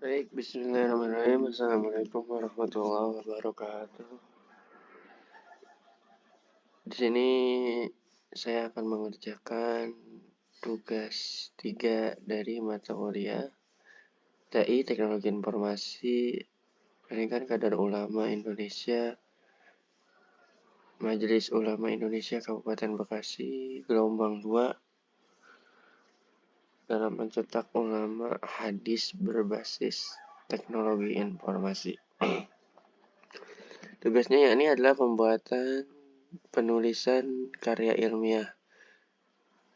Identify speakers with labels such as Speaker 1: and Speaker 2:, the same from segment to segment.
Speaker 1: Baik, bismillahirrahmanirrahim. Assalamualaikum warahmatullahi wabarakatuh. Di sini saya akan mengerjakan tugas 3 dari mata kuliah TI Teknologi Informasi Pendidikan Kadar Ulama Indonesia Majelis Ulama Indonesia Kabupaten Bekasi gelombang 2 dalam mencetak ulama hadis berbasis teknologi informasi. Tugasnya yakni adalah pembuatan penulisan karya ilmiah,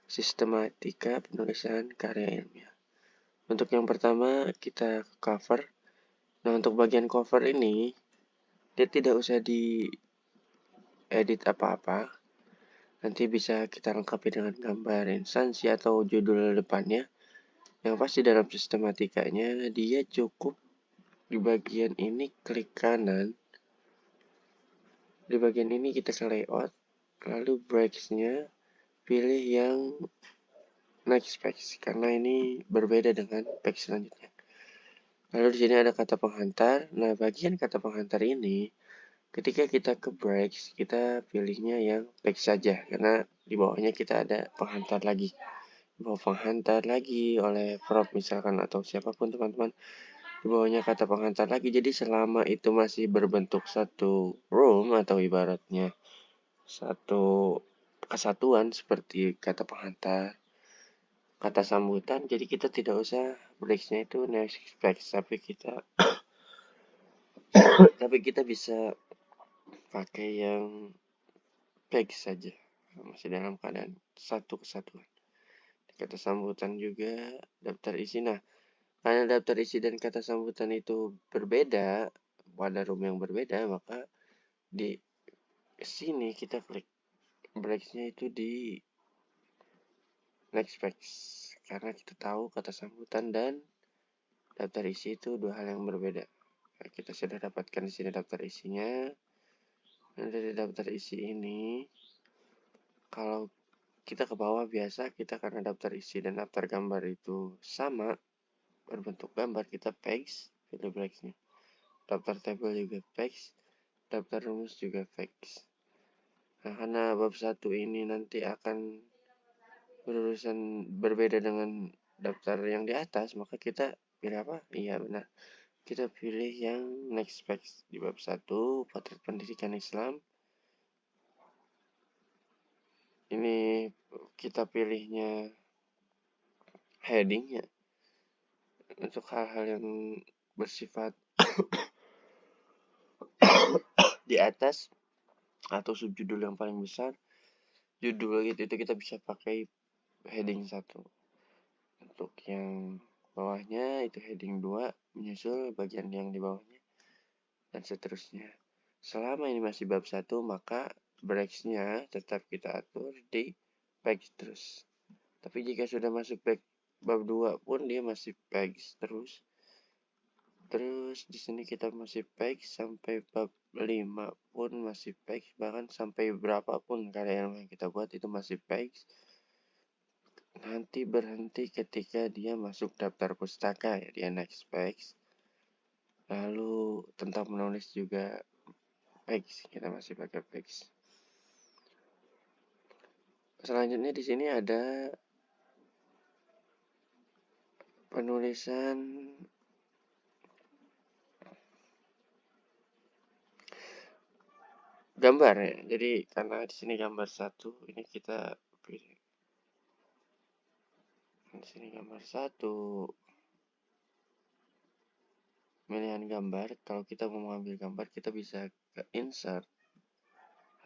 Speaker 1: sistematika penulisan karya ilmiah. Untuk yang pertama kita cover. Nah, untuk bagian cover ini dia tidak usah diedit apa-apa. Nanti bisa kita lengkapi dengan gambar instansi atau judul depannya. Yang pasti dalam sistematikanya dia cukup di bagian ini klik kanan. Di bagian ini kita ke layout, lalu breaks-nya pilih yang next page karena ini berbeda dengan page selanjutnya. Lalu di sini ada kata penghantar. Nah, bagian kata penghantar ini ketika kita ke breaks, kita pilihnya yang page saja karena di bawahnya kita ada penghantar lagi. Di bawah penghantar lagi oleh Prof misalkan atau siapapun teman-teman. Di bawahnya kata penghantar lagi. Jadi selama itu masih berbentuk satu room atau ibaratnya satu kesatuan seperti kata penghantar, kata sambutan, jadi kita tidak usah breaks-nya itu next page, tapi kita bisa pakai yang page saja, masih dalam keadaan satu kesatuan. Kata sambutan juga daftar isi. Nah, karena daftar isi dan kata sambutan itu berbeda pada room yang berbeda, maka di sini kita klik breaks-nya itu di next page karena kita tahu kata sambutan dan daftar isi itu dua hal yang berbeda. Nah, kita sudah dapatkan di sini daftar isinya. Dan dari daftar isi ini, kalau kita ke bawah biasa kita karena daftar isi dan daftar gambar itu sama berbentuk gambar, kita paste, pilih breaks-nya. Daftar tabel juga paste, daftar rumus juga paste. Nah, karena bab 1 ini nanti akan berurusan berbeda dengan daftar yang di atas, maka kita pilih apa? Iya benar. Kita pilih yang next page di bab 1, potret pendidikan Islam. Ini kita pilihnya heading ya. Untuk hal-hal yang bersifat di atas atau subjudul yang paling besar, judul gitu itu kita bisa pakai heading 1. Untuk yang bawahnya itu heading 2, menyusul bagian yang di bawahnya dan seterusnya. Selama ini masih bab 1, maka breaks-nya tetap kita atur di page terus. Tapi jika sudah masuk bab 2 pun dia masih page terus. Terus di sini kita masih page sampai bab 5 pun masih page, bahkan sampai berapapun karya yang kita buat itu masih page. Nanti berhenti ketika dia masuk daftar pustaka ya, dia next page. Lalu tentang menulis juga page, kita masih pakai page. Selanjutnya di sini ada penulisan gambar ya. Jadi karena di sini gambar 1, ini kita pilih. Di sini gambar 1. Pemilihan gambar, kalau kita mau mengambil gambar kita bisa ke insert.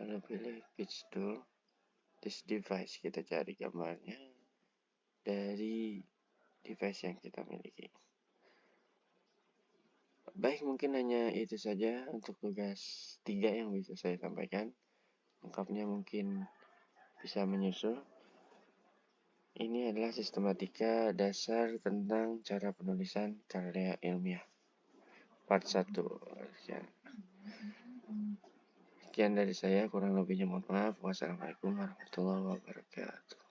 Speaker 1: Lalu pilih pitch tool. This device, kita cari gambarnya dari device yang kita miliki. Baik, mungkin hanya itu saja untuk tugas 3 yang bisa saya sampaikan. Lengkapnya mungkin bisa menyusul. Ini adalah sistematika dasar tentang cara penulisan karya ilmiah. Part 1. Sekian dari saya, kurang lebihnya mohon maaf. Wassalamualaikum warahmatullahi wabarakatuh.